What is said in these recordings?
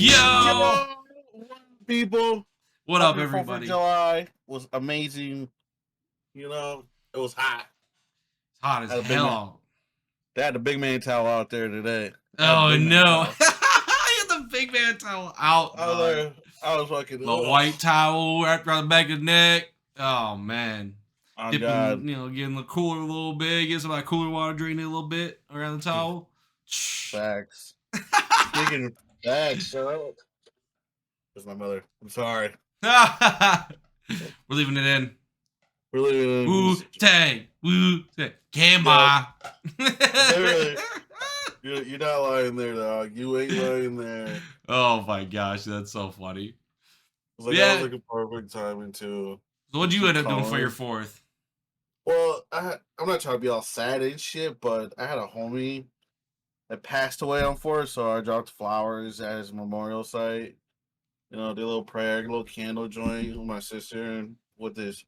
Yo, Yo, people. what up, Happy 4th of everybody? July was amazing. You know, it was hot. It's hot as Had a big man. hell. They had the big man towel out there today. Oh no! I had the big man towel out, dog. I was fucking The white towel wrapped around the back of the neck. Oh man, Oh dipping, God, getting the cooler a little bit, get some of that cooler water draining a little bit around the towel. facts. Speaking of facts, that's my mother. I'm sorry. We're leaving it in. We're leaving. Wu-Tang, Wu-Tang, Kamba. Literally, you're not lying there, dog. You ain't lying there. Oh my gosh, that's so funny. That was like a perfect timing too. So what'd you end up doing for your 4th? Well, I'm not trying to be all sad and shit, but I had a homie that passed away on 4th, so I dropped flowers at his memorial site. You know, did a little prayer, a little candle joint with my sister and with his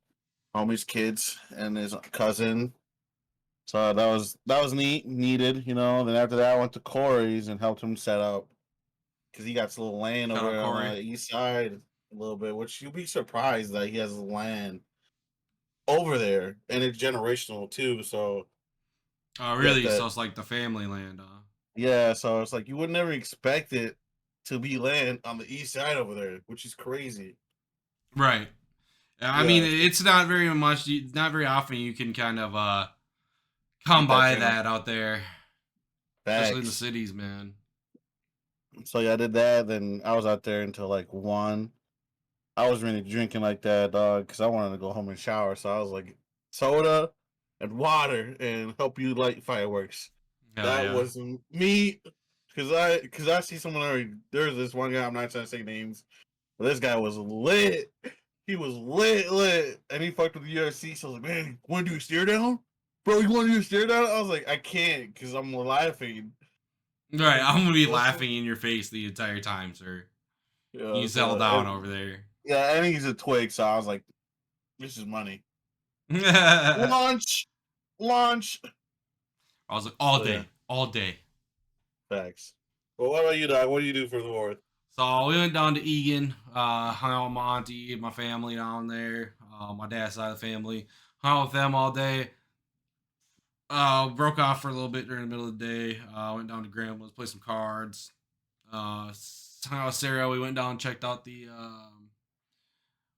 homie's kids and his cousin. So that was needed, you know. Then after that, I went to Corey's and helped him set up because he got this little land over on the east side a little bit, which you'll be surprised that he has land over there, and it's generational too. So, oh really? So it's like the family land, yeah. So it's like you would never expect it to be land on the east side over there, which is crazy. Right. I mean, it's not very much, not very often you can kind of come by that out there, especially in the cities, man. So yeah, I did that. Then I was out there until like 1. I was really drinking like that, dog, because I wanted to go home and shower. So I was like, soda and water and help you light fireworks. That was me, because I see someone already. There's this one guy. I'm not trying to say names, but this guy was lit. He was lit, and he fucked with the UFC. So I was like, man, want to do a stare down, bro? You want to do a stare down? I was like, I can't, because I'm laughing. Right, I'm gonna be laughing in your face the entire time, sir. You settle down over there. Yeah, I think he's a twig, so I was like, this is money. Launch. I was like, all day. Facts. Well, what about you, dog? What do you do for the 4th? So we went down to Egan, hung out with my auntie, my family down there, my dad's side of the family, hung out with them all day. Broke off for a little bit during the middle of the day. Went down to Grandma's, played some cards. Hung out with Sarah. We went down and checked out the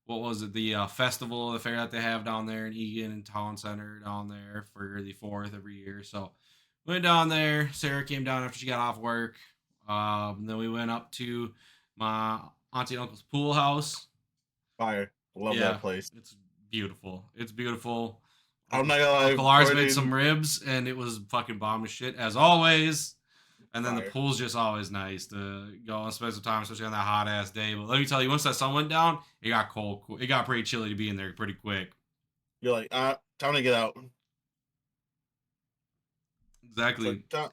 what was it? The festival, the fair that they have down there in Egan and Town Center down there for the 4th every year. So went down there. Sarah came down after she got off work. Then we went up to my auntie and uncle's pool house. Fire. Love that place. It's beautiful. It's beautiful. I'm not gonna lie. Uncle Lars made some ribs, and it was fucking bomb as shit, as always. And then the pool's just always nice to go and spend some time, especially on that hot ass day. But let me tell you, once that sun went down, it got cold. It got pretty chilly to be in there pretty quick. You're like, time to get out. Exactly. Like,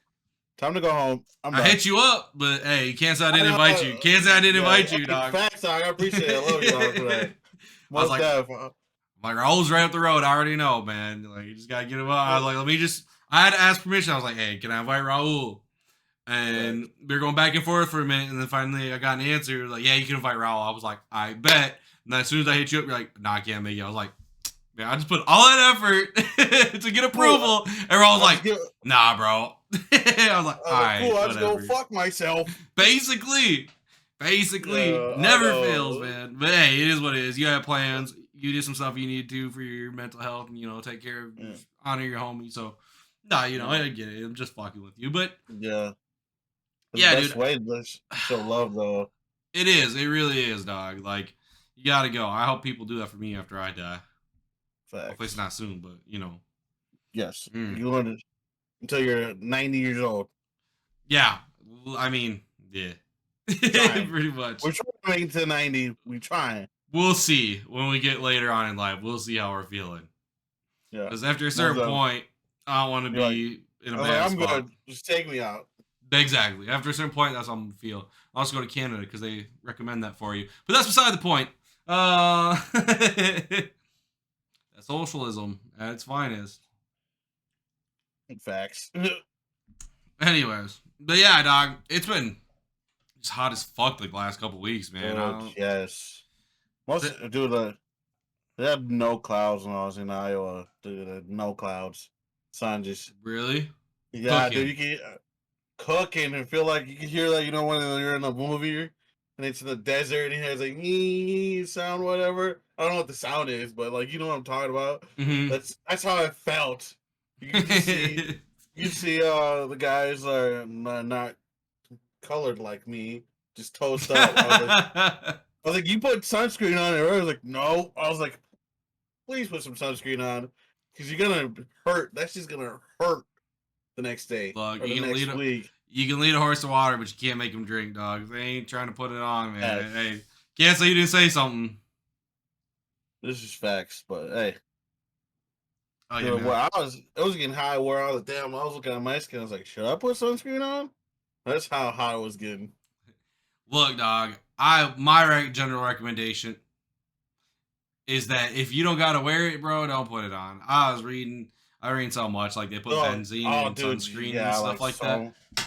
time to go home. I hit you up, but hey, you can't say I didn't invite you. Can't say I didn't invite you, dog. Facts, I appreciate it. I love you, dog, for that. I was like, Raul's right up the road. I already know, man. Like, you just gotta get him up. I was like, I had to ask permission. I was like, hey, can I invite Raul? And we were going back and forth for a minute, and then finally I got an answer. Like, yeah, you can invite Raul. I was like, I bet. And then as soon as I hit you up, you're like, nah, I can't make it. I was like, man, I just put all that effort to get approval. And Raul was like, nah, bro. I was like, all right, cool, I'll just go fuck myself. Basically, never fails, man. But hey, it is what it is. You have plans. You did some stuff you need to do for your mental health, and take care of, honor your homie. So, nah, I get it. I'm just fucking with you, but best way to show love, though. It is. It really is, dog. Like, you gotta go. I hope people do that for me after I die. Facts. Hopefully it's not soon, but Yes, you learn it until you're 90 years old. Yeah, I mean, yeah, pretty much. We're trying to make it to 90. We're trying. We'll see when we get later on in life. We'll see how we're feeling. Yeah, because after a certain point, I don't want to be in a bad spot. I'm good. Just take me out. Exactly. After a certain point, that's how I'm gonna feel. I'll also go to Canada because they recommend that for you. But that's beside the point. That's socialism at its finest. Facts. Anyways, but yeah, dog, it's been It's hot as fuck like last couple weeks, man. I don't. Yes. Th- Dude, they had no clouds when I was in Iowa. Dude, no clouds. Sun just, really yeah, dude, cooking. you can cooking and feel like you can hear that, when you're in a movie and it's in the desert and it has like sound, whatever. I don't know what the sound is, but like, you know what I'm talking about. Hmm. That's how it felt. You can just see, the guys are not colored like me, just toast up. I was like, you put sunscreen on it. I was like, no. I was like, please put some sunscreen on, because you're gonna hurt. That's just gonna hurt the next day Look, or the next week. you can lead a horse to water, but you can't make him drink, dog. They ain't trying to put it on, Yeah, man. Hey, can't say you didn't say something. this is facts. But hey, Oh yeah, dude, man. it was getting high where I was, damn. I was looking at my skin. I was like, should I put sunscreen on? That's how hot it was getting. Look, dog. General recommendation is that if you don't gotta wear it, bro, don't put it on. I read so much like they put benzene in Dude, sunscreen and yeah, stuff like like that. so.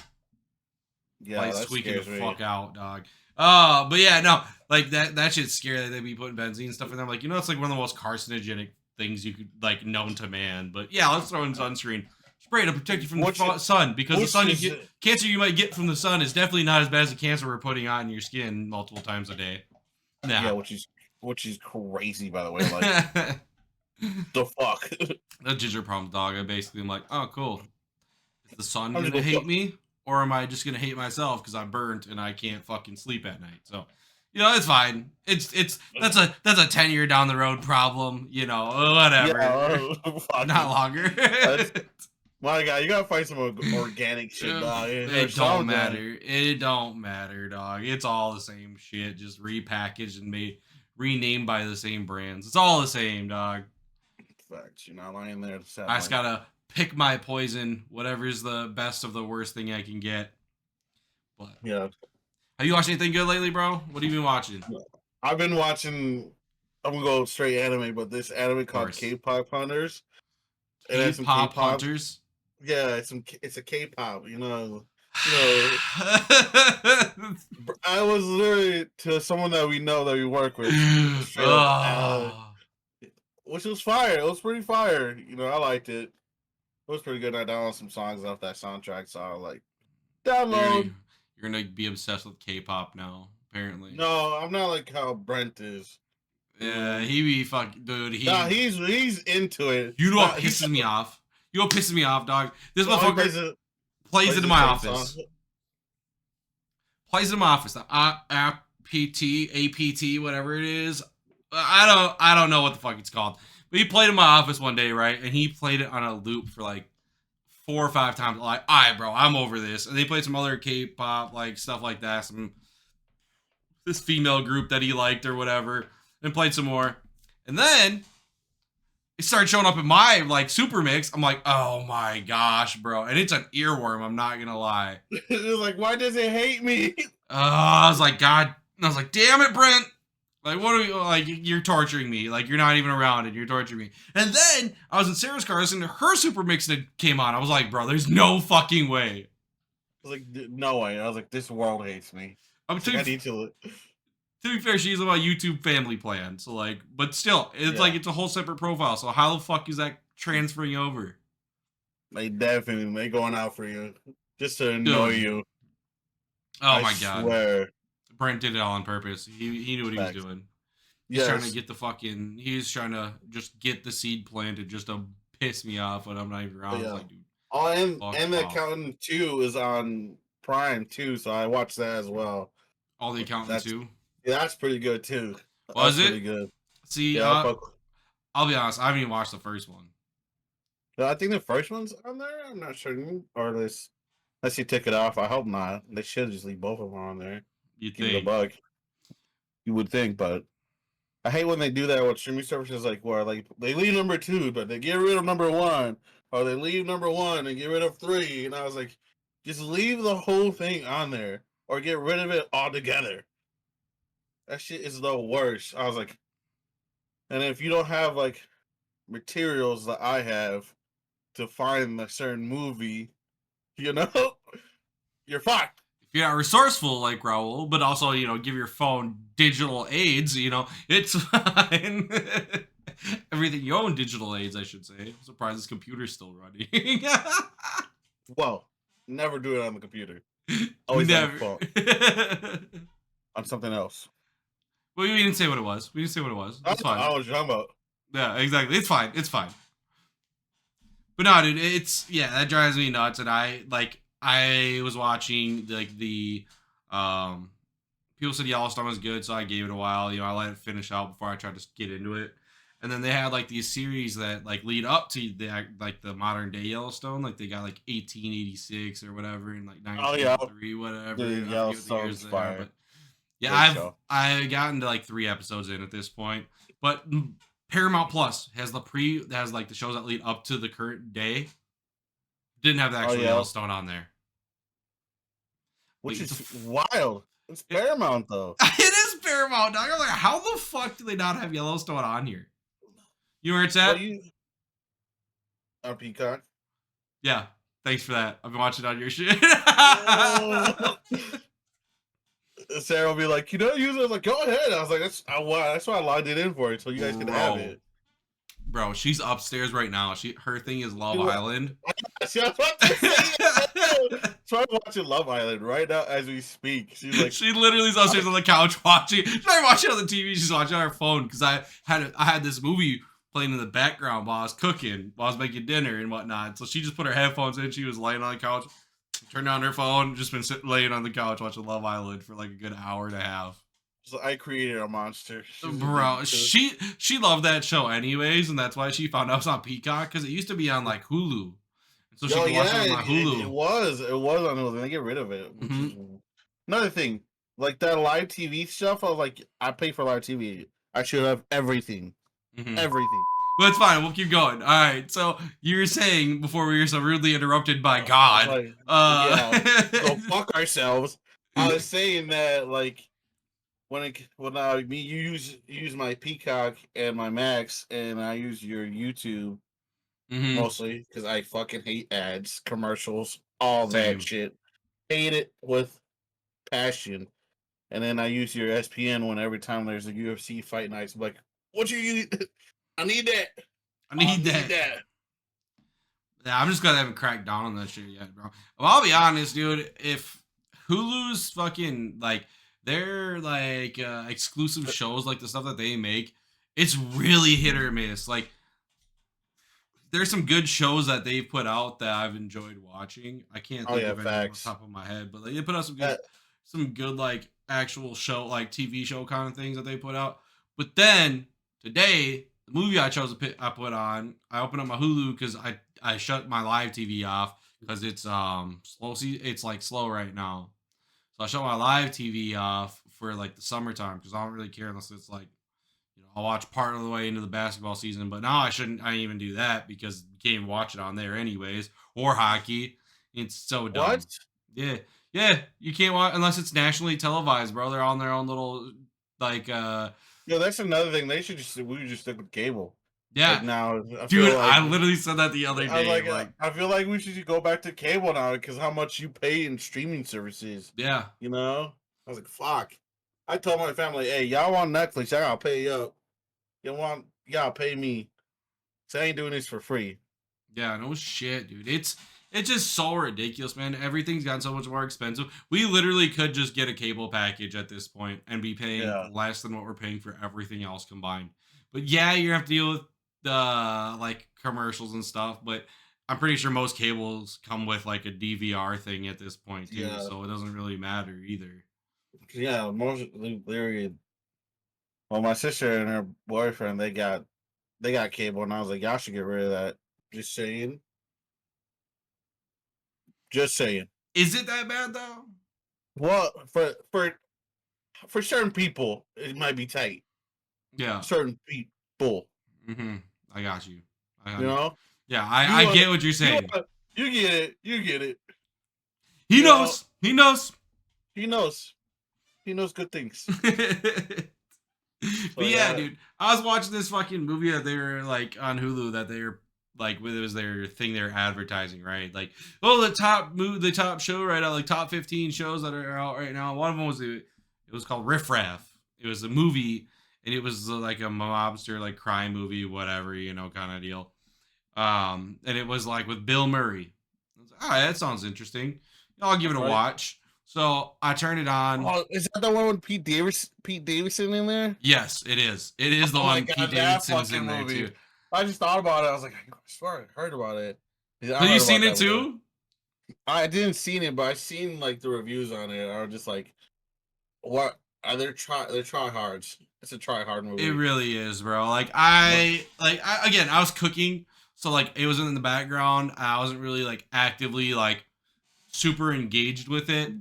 Yeah, Like that squeaking the scares me. fuck out, dog. Oh, but yeah, no, like that shit's scary that they be putting benzene and stuff in there. Like, it's like one of the most carcinogenic things you could like known to man. But yeah, let's throw in sunscreen. Spray to protect you from the sun, because the sun cancer you might get from the sun is definitely not as bad as the cancer we're putting on your skin multiple times a day. Nah. Yeah, which is crazy, by the way. Like, the fuck. The ginger problem, dog. I basically am like, oh, cool. Is the sun I'm just gonna gonna hate put, me, or am I just gonna hate myself because I'm burnt and I can't fucking sleep at night? So, it's fine. That's a 10-year down the road problem. Whatever. yeah, Not longer. that's, my God, you gotta find some organic shit, dog. It don't matter. It don't matter, dog. It's all the same shit, just repackaged and renamed by the same brands. It's all the same, dog. Facts, you're not lying there. I just gotta pick my poison. Whatever's the best of the worst thing I can get. But yeah. have you watched anything good lately, bro? What have you been watching? I've been watching. I'm gonna go straight anime, but this anime called K-pop Hunters. K-pop Hunters. Yeah, it's a K-pop. I was literally to someone that we know that we work with, which was fire. It was pretty fire. I liked it. It was pretty good. I downloaded some songs off that soundtrack, so I was like, download. You're gonna be obsessed with K-pop now, apparently. No, I'm not like how Brent is. Yeah, he be fucking dude. He's into it. You know what pisses me off? You know what pisses me off, dog? This motherfucker plays into my office. Plays in my office. The APT, whatever it is. I don't know what the fuck it's called. But he played in my office one day, right? And he played it on a loop for like 4 or 5 times. Like, all right, bro, I'm over this. And they played some other K-pop, like stuff like that. This female group that he liked or whatever. And played some more. And then it started showing up in my like super mix. I'm like, oh my gosh, bro. And it's an earworm, I'm not gonna lie. It's like, why does it hate me? I was like, God. And I was like, damn it, Brent. Like, what are you, like, you're torturing me. Like, you're not even around and you're torturing me. And then I was in Sarah's car listening to her super mix that came on. I was like, bro, there's no fucking way. I was like, no way. I was like, this world hates me. I need to be fair, she's on my YouTube family plan. So, like, but still, it's like, it's a whole separate profile. So, how the fuck is that transferring over? They going out for you. Just to annoy you. Oh my God. Swear. Brent did it all on purpose. He knew what he was doing. He's trying to get he's trying to just get the seed planted just to piss me off when I'm not even around. Yeah. Like, dude, and the Accountant 2 is on Prime too, so I watched that as well. Oh, the Accountant 2? Yeah, that's pretty good too. Was it? Pretty good. See, I'll be honest, I haven't even watched the first one. I think the first one's on there. I'm not sure. Or unless you took it off. I hope not. They should just leave both of them on there. You'd think. It a bug. You would think, but I hate when they do that with streaming services, like where like they leave number 2, but they get rid of number 1, or they leave number 1 and get rid of 3. And I was like, just leave the whole thing on there, or get rid of it altogether. That shit is the worst. I was like, and if you don't have like materials that I have to find a certain movie, you're fucked. if you're not resourceful like Raul, but also, give your phone digital aids, it's fine. Everything you own digital aids, I should say. I'm surprised this computer's still running. Well, never do it on the computer. Always on the Never. phone. On something else. Well, we didn't say what it was. We didn't say what it was. It's fine. I don't know what you're talking about. Yeah, exactly. It's fine. It's fine. But no, dude, that drives me nuts. And I was watching the people said Yellowstone was good, so I gave it a while. I let it finish out before I tried to get into it. And then they had these series that lead up to the modern day Yellowstone. Like they got 1886 or whatever, and 1903, whatever. Dude, Yellowstone's fire. But yeah, I gotten to 3 episodes in at this point. But Paramount Plus has the shows that lead up to the current day. Didn't have the actual Yellowstone on there, which is wild. It's Paramount though. It is Paramount, dog. I'm like, how the fuck do they not have Yellowstone on here? You know where it's at? On Peacock. Yeah. Thanks for that. I've been watching it on your shit. Sarah will be like, use it. I was like, go ahead. I was like, that's why I logged it in for it, so you guys can have it. Bro, she's upstairs right now. Her thing is Love Island. See, I'm watching Love Island right now as we speak. She's like, she literally is upstairs on the couch watching. She's not watching on the TV. She's watching on her phone because I had this movie playing in the background while I was cooking, while I was making dinner and whatnot. So she just put her headphones in. She was laying on the couch, turned on her phone, just been laying on the couch watching Love Island for a good hour and a half. So I created a monster. Bro, she loved that show anyways, and that's why she found out it was on Peacock, because it used to be on Hulu. So she could watch it on Hulu. It was on Hulu. Then they get rid of it. Another thing, that live TV stuff, I was like, I pay for live TV. I should have everything. Everything. Well, it's fine. We'll keep going. All right. So you were saying before we were so rudely interrupted by God. Go fuck ourselves. I was saying that when you use my Peacock and my Max, and I use your YouTube mostly because I fucking hate ads, commercials, all that shit. Hate it with passion. And then I use your SPN when every time there's a UFC fight night, I'm like, what you use? I need that. I need that. Yeah, I'm just glad I haven't cracked down on that shit yet, bro. Well, I'll be honest, dude. If Hulu's fucking their exclusive shows, the stuff that they make, it's really hit or miss. There's some good shows that they've put out that I've enjoyed watching. I can't think of any off the top of my head, but they put out some good actual show, TV show kind of things that they put out. But then today, the movie I chose to put on, I opened up my Hulu because I shut my live TV off because it's slow. It's slow right now. So I shut my live TV off for the summertime because I don't really care unless it's I'll watch part of the way into the basketball season. But now I even do that because you can't even watch it on there anyways, or hockey. It's so dumb. What? Yeah. You can't watch unless it's nationally televised, bro. They're on their own little Yeah, that's another thing. We should just stick with cable. Yeah. Now, dude, I literally said that the other day. I feel like we should go back to cable now because how much you pay in streaming services. Yeah. I was like, fuck. I told my family, hey, y'all want Netflix? I gotta pay you up. You gotta pay me. So I ain't doing this for free. Yeah, no shit, dude. It's just so ridiculous, man. Everything's gotten so much more expensive. We literally could just get a cable package at this point and be paying less than what we're paying for everything else combined. But yeah, you have to deal with the commercials and stuff, but I'm pretty sure most cables come with a DVR thing at this point too, so it doesn't really matter either. Yeah, well, my sister and her boyfriend, they got cable, and I was like, y'all should get rid of that. Just saying. Just saying. Is it that bad though? Well, for certain people, it might be tight. Yeah. Certain people. I got you. Yeah, I get what you're saying. You get it. You get it. He knows. He knows. He knows. He knows good things. But yeah, dude, I was watching this fucking movie that they were on Hulu that they were like it was their thing they're advertising, right? Like, the top show right now, like top 15 shows that are out right now. One of them was it was called Riff Raff. It was a movie, and it was like a mobster like crime movie, whatever, kind of deal. And it was like with Bill Murray. I was like, all right, that sounds interesting. I'll give it a Right. watch. So I turned it on. Oh, is that the one with Pete Davidson in there? Yes, it is. It is the Oh my one. Pete god, that Davidson's fucking in there movie. too. I just thought about it. I was like, I swear I heard about it. Yeah, I Have you heard seen about it that movie. too? I didn't seen it, but I seen like the reviews on it. I was just like, what are they're try hards. It's a try hard It movie. really is, bro. But Again, I was cooking, so like it was in the background. I wasn't really like actively like super engaged with it,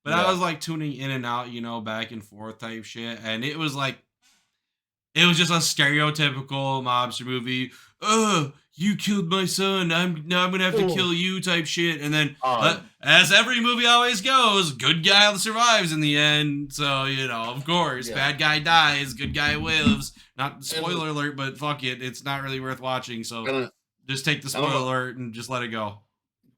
but I yeah. was like tuning in and out, back and forth type shit, and it was just a stereotypical mobster movie. Oh, you killed my son. I'm gonna have to Oh, kill you type shit. And then, uh, as every movie always goes, good guy survives in the end. So of course, yeah. bad guy dies, good guy lives. Not And spoiler alert, but fuck it, it's not really worth watching. So and, just take the and spoiler alert and just let it go.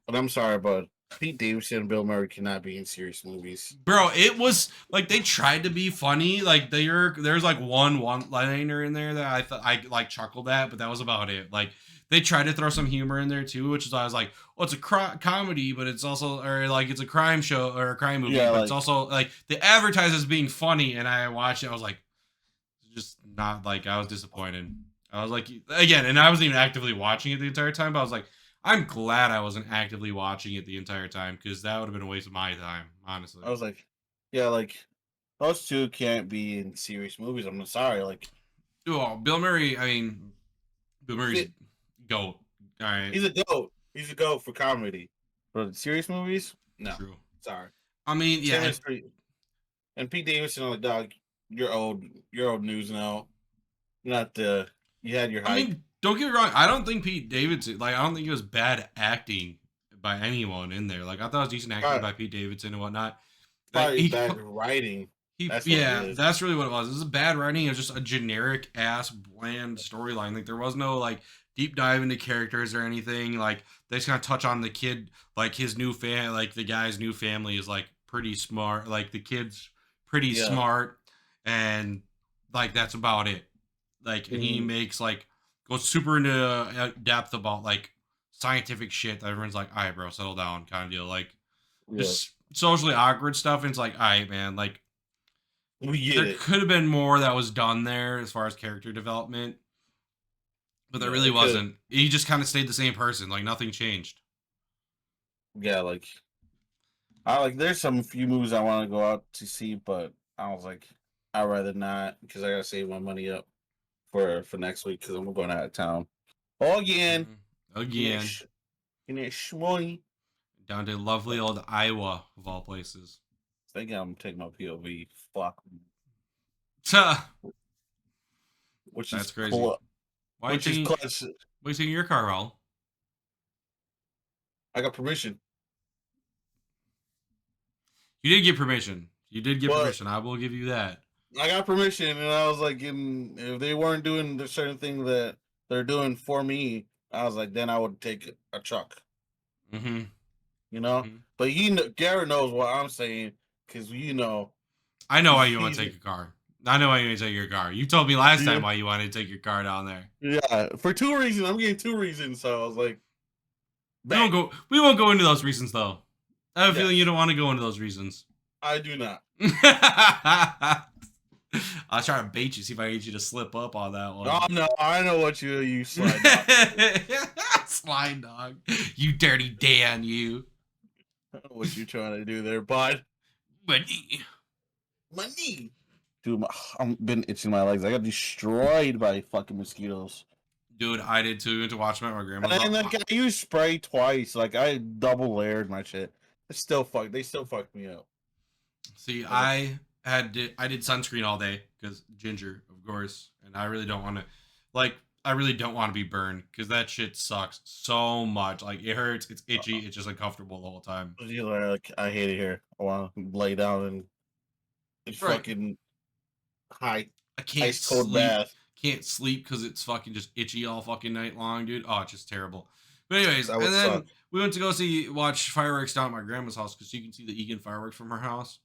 but I'm sorry, but Pete Davidson and Bill Murray cannot be in serious movies. Bro, it was like they tried to be funny. Like there's like one liner in there that I thought I like chuckled at, but that was about it. Like they tried to throw some humor in there too, which is I was like, well, it's a comedy, but it's also or like it's a crime show or a crime movie, Yeah, but it's like also like the advertise as being funny. And I watched it, I was like, just not like I was disappointed. I was like, again, and I wasn't even actively watching it the entire time, but I was like, I'm glad I wasn't actively watching it the entire time because that would have been a waste of my time, honestly. I was like, yeah, like those two can't be in serious movies. I'm sorry, like Oh, Bill Murray. I mean, Bill Murray's he- goat. All right, he's a goat. He's a goat for comedy, but serious movies, no. true. Sorry. I mean, Same yeah. as and Pete Davidson, I'm like, dog, you're old. You're old news now. Not the you had your I hype. mean, don't get me wrong. I don't think Pete Davidson. Like, I don't think it was bad acting by anyone in there. Like, I thought it was decent acting Probably, by Pete Davidson and whatnot. Like, probably bad writing. That's what it yeah, is. that's really what it was. It was a bad writing. It was just a generic ass bland storyline. Like there was no like deep dive into characters or anything. Like they just kind of touch on the kid, like his new like the guy's new family is like pretty smart. Like the kid's pretty Yeah. smart, and like that's about it. Like and he Mhm. makes like goes super into depth about like scientific shit that everyone's like, all right, bro, settle down, kind of deal. Like Yeah. just socially awkward stuff. And it's like, all right, man, like We get there it. could have been more that was done there as far as character development, but there Yeah, really it could. wasn't. He just kind of stayed the same person, like nothing changed. Yeah, like I like. There's some few movies I want to go out to see, but I was like, I'd rather not because I gotta save my money up for next week because I'm going out of town. Again, Again, in that shmoney. down to lovely old Iowa of all places. Think I'm taking my POV. Fuck, Tuh, which is that's crazy. cool. Why are you Which is taking? clutch. Why are you taking your car, Raul? I got permission, You did get permission. You did get but permission. I will give you that. I got permission, and I was like, if they weren't doing the certain thing that they're doing for me, I was like, then I would take a truck. Mm-hmm. You know, Mhm. but Garrett knows what I'm saying because I know why you want to take your car. I know why you want to take your car. You told me last time why you wanted to take your car down there. yeah, for two reasons. I'm getting two reasons, so I was like, We won't go into those reasons though. I have a feeling you don't want to go into those reasons. I do not. I'll try to bait you, see if I can get you to slip up on that one. Oh no, I know what you slide dog. Slide dog. You dirty Dan, you. I know what you trying to do there, bud. Money. Money. Dude, I'm been itching my legs. I got destroyed by fucking mosquitoes. Dude, I did too. Went to watch them at my grandma's. And then, like, I used spray twice. Like I double layered my shit. They still fucked me up. See, I did sunscreen all day because ginger, of course, and I really don't want to, I really don't want to be burned because that shit sucks so much. Like it hurts, it's itchy, it's just uncomfortable the whole time. Like, I hate it here. I want to lay down and Right. fucking I can't ice cold sleep. bath. can't sleep because it's fucking just itchy all fucking night long, dude. Oh, it's just terrible. But anyways, That and would then suck. we went to go watch fireworks down at my grandma's house because you can see the Egan fireworks from her house.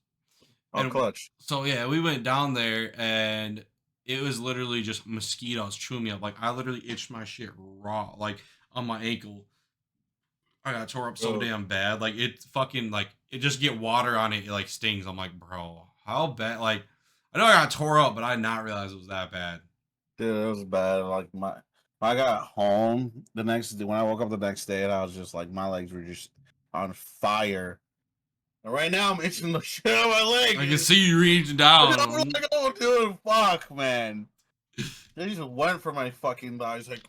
Oh, And clutch. so yeah, we went down there and it was literally just mosquitoes chewing me up. Like I literally itched my shit raw, like on my ankle. I got tore up so Oh, damn bad. Like it fucking like it just get water on it, it like stings. I'm like, bro, how bad? Like I know I got tore up, but I did not realize it was that bad. dude, it was bad. Like I got home the next day, when I woke up the next day, and I was just like, my legs were just on fire. And right now, I'm itching the shit out of my leg. I can see you reaching I'm down. like, oh, dude, fuck, man. They just went for my fucking eyes, like,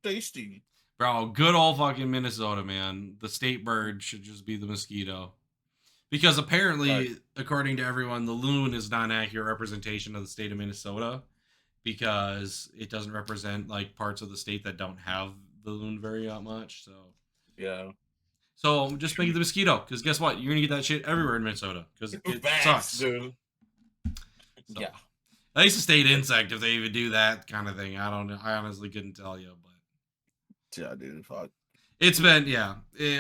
tasty. Bro, good old fucking Minnesota, man. The state bird should just be the mosquito. Because apparently, Right. according to everyone, the loon is not an accurate representation of the state of Minnesota because it doesn't represent like parts of the state that don't have the loon very much. Yeah. So just make it the mosquito because guess what? You're gonna get that shit everywhere in Minnesota because it Facts, sucks. dude. So, Yeah. at least a state insect if they even do that kind of thing. I don't know. I honestly couldn't tell you, but Yeah, dude. Fuck. it's been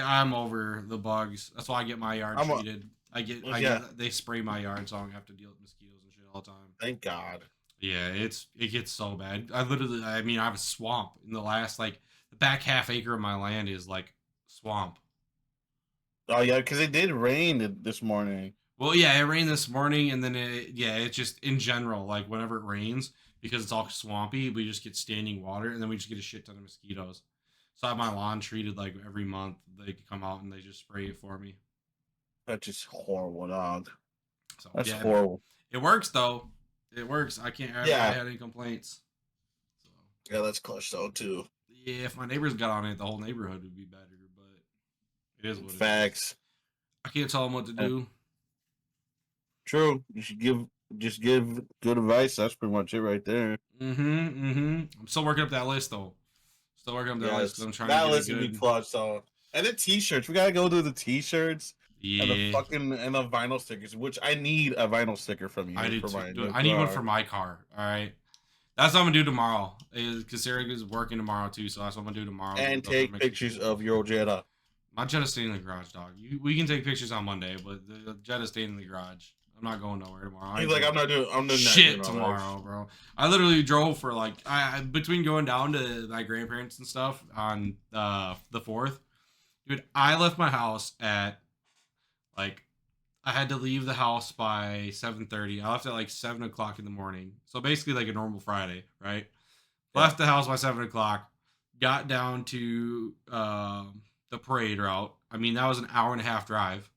I'm over the bugs. That's why I get my yard I'm treated. I Yeah. get they spray my yard so I don't have to deal with mosquitoes and shit all the time. Thank God. Yeah, it gets so bad. I mean I have a swamp in the last like the back half acre of my land is like swamp. Oh yeah, because it did rain this morning. Well, yeah, it rained this morning, and then it's just in general, like whenever it rains, because it's all swampy, we just get standing water, and then we just get a shit ton of mosquitoes. So I have my lawn treated like every month. They come out and they just spray it for me. That's just horrible, dog. So That's yeah, horrible. it works though. It works. I can't. I haven't had any complaints. So Yeah, that's clutch though too. yeah, if my neighbors got on it, the whole neighborhood would be better. But it is what it is. Facts. I can't tell them what to do. True. You should just give good advice. That's pretty much it right there. I'm still working up that list though. Still working up that list because I'm trying that to get list it would good. be clutch. So and the t-shirts. We gotta go do the t-shirts. Yeah. And the fucking the vinyl stickers, which I need a vinyl sticker from you. I do for too. my Dude, I need one for my car. All right. That's what I'm gonna do tomorrow. Because Sarah is working tomorrow too, so that's what I'm gonna do tomorrow. And take pictures of your Jetta. My Jetta's staying in the garage, dog. We can take pictures on Monday, but the Jetta's staying in the garage. I'm not going nowhere tomorrow. He's like, I'm doing shit tomorrow, bro. I literally drove for like between going down to my grandparents and stuff on the 4th. Dude, I left my house at like I had to leave the house by 7:30. I left at like 7 o'clock in the morning. So basically like a normal Friday, right? Yeah. Left the house by 7 o'clock. Got down to the parade route. I mean, that was an hour and a half drive.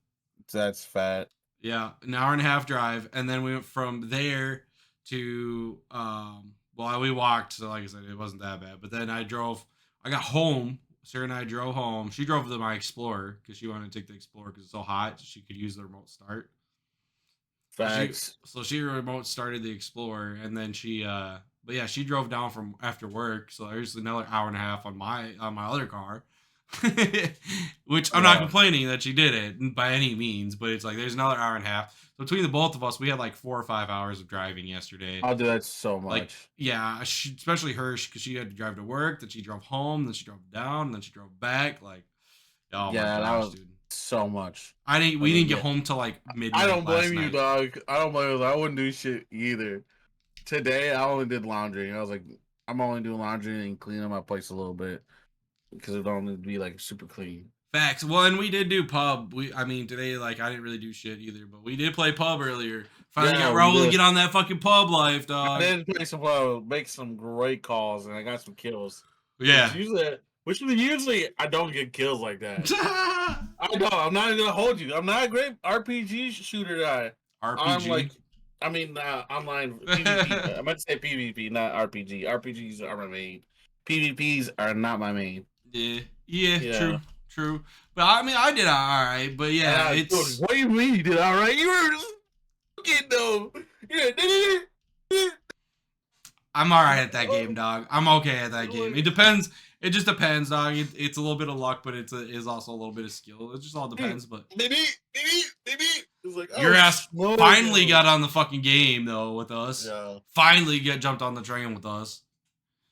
That's fat. Yeah, an hour and a half drive. And then we went from there to, well, we walked. So like I said, it wasn't that bad. But then I got home. Sarah and I drove home. She drove to my Explorer because she wanted to take the Explorer because it's so hot. So she could use the remote start. Facts. So she remote started the Explorer, and then she, but yeah, she drove down from after work. So there's another hour and a half on my other car, which I'm not complaining that she did it by any means, but it's like there's another hour and a half. So between the both of us, we had like 4 or 5 hours of driving yesterday. I'll do that so much. Like, yeah, especially her because she had to drive to work. Then she drove home. Then she drove down. And then she drove back. Like, oh yeah, my gosh, dude. So much. We didn't get home till like midnight. I don't blame you, dog. I don't blame you. I wouldn't do shit either. Today I only did laundry. I was like, I'm only doing laundry and cleaning my place a little bit because it don't need to be like super clean. Facts. Well, and we did do pub. I mean, today, like, I didn't really do shit either, but we did play pub earlier. Finally got Raul to get on that fucking pub life, dog. I did play some pub, make some great calls, and I got some kills. Yeah. Which usually I don't get kills like that. I know. I'm not even gonna hold you. I'm not a great RPG shooter guy. RPG. Online PvP. I meant to say PvP, not RPG. RPGs are my main. PvPs are not my main. Yeah. True. But I mean, I did all right. But yeah, it's. Dude, what do you mean you did all right? You were just fucking though. Yeah. I'm all right at that game, dog. I'm okay at that game. It depends. It just depends, dog. It's a little bit of luck, but is also a little bit of skill. It just all depends. But maybe was like, Your ass no, finally got on the fucking game though with us. Yeah. Finally jumped on the train with us.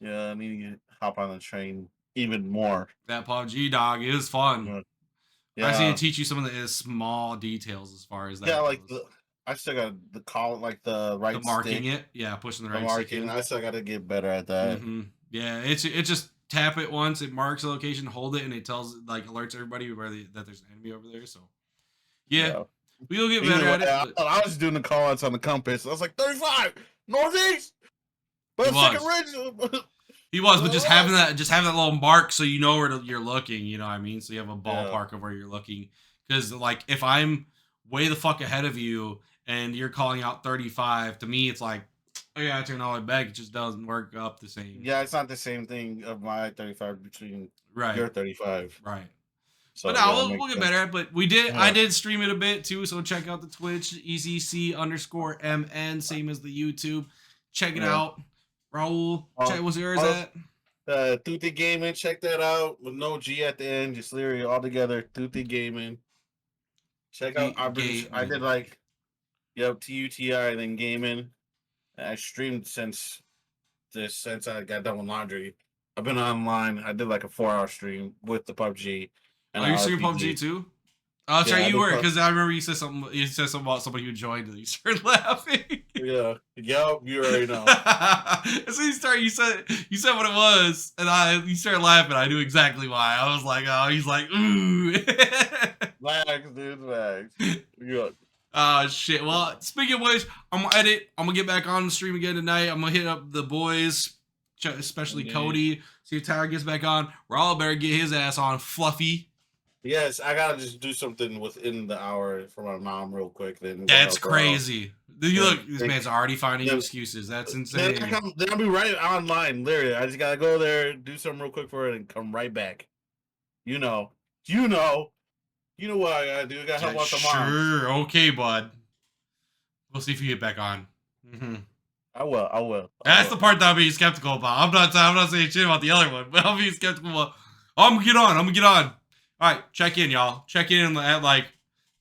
Yeah, I need to hop on the train even more. That PUBG dog is fun. Yeah. I just need to teach you some of the small details as far as that. Yeah, like I still got the call, like the right the marking stick, it. Yeah, pushing the the right stick marking. in. I still got to get better at that. Yeah, it's just tap it once, it marks the location, hold it, and it tells like alerts everybody that there's an enemy over there. So yeah. We'll get better at it. But I was doing the call outs on the compass. I was like 35 northeast. But second ridge. He was, but just having that little mark so you know where you're looking, you know what I mean? So you have a ballpark of where you're looking. Because like if I'm way the fuck ahead of you and you're calling out 35, to me it's like, oh yeah, I turn all the way back. It just doesn't work up the same. Yeah, it's not the same thing of my 35 between your 35. Right. So but no, we'll get better at it. But we did. I did stream it a bit too. So check out the Twitch EZC_MN, same as the YouTube. Check it out. Raul, check what's yours at? Tuti Gaming. Check that out with no G at the end. Just literally all together. Tuti Gaming. Check out. I did like, TUTI and then gaming. I streamed since I got done with laundry. I've been online. I did like a 4-hour stream with the PUBG. And you stream PUBG too? Oh, that's right, you were, because I remember you said something. You said something about somebody who joined, and you started laughing. Yeah, yep, you already know. As soon as you said what it was, and you started laughing. I knew exactly why. I was like, oh, he's like, ooh. Max, dude, Max. Yeah. Oh shit. Well, speaking of which, I'm gonna edit. I'm gonna get back on the stream again tonight. I'm gonna hit up the boys, especially Cody. See if Tyler gets back on. Raul better get his ass on. Fluffy. Yes, I gotta just do something within the hour for my mom real quick. Then that's crazy. Look, this man's already finding excuses. That's insane. Then I'll be right online. Literally, I just gotta go there, do something real quick for it, and come right back. You know what I gotta do. I gotta help out the mom. Sure, okay, bud. We'll see if you get back on. I will. That's the part that I'm being skeptical about. I'm not saying shit about the other one, but I'm being skeptical about. I'm gonna get on. All right, check in, y'all. Check in at like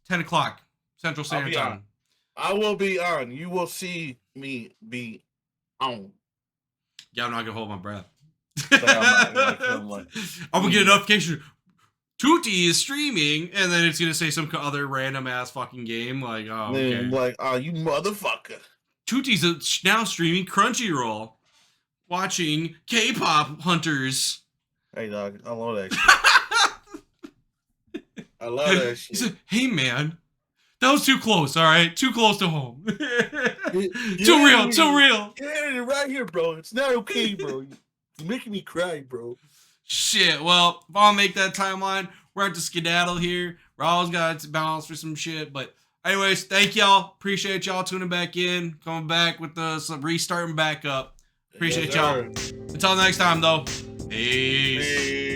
10 o'clock Central Standard Time. I will be on. You will see me be on. Yeah, I'm not gonna hold my breath. I'm gonna get a notification. Tuti is streaming, and then it's gonna say some other random ass fucking game. Like, oh, okay. Like, oh, you motherfucker. Tuti's now streaming Crunchyroll, watching K-pop hunters. Hey, dog, I love that shit. I love that shit. He said, hey, man, that was too close, all right? Too close to home. Too real. Yeah, right here, bro. It's not okay, bro. You're making me cry, bro. Shit, well, if I'll make that timeline, we're at the skedaddle here. Raul's got to balance for some shit, but anyways, thank y'all. Appreciate y'all tuning back in, coming back with some restarting back up. Appreciate y'all. Until next time, though. Peace.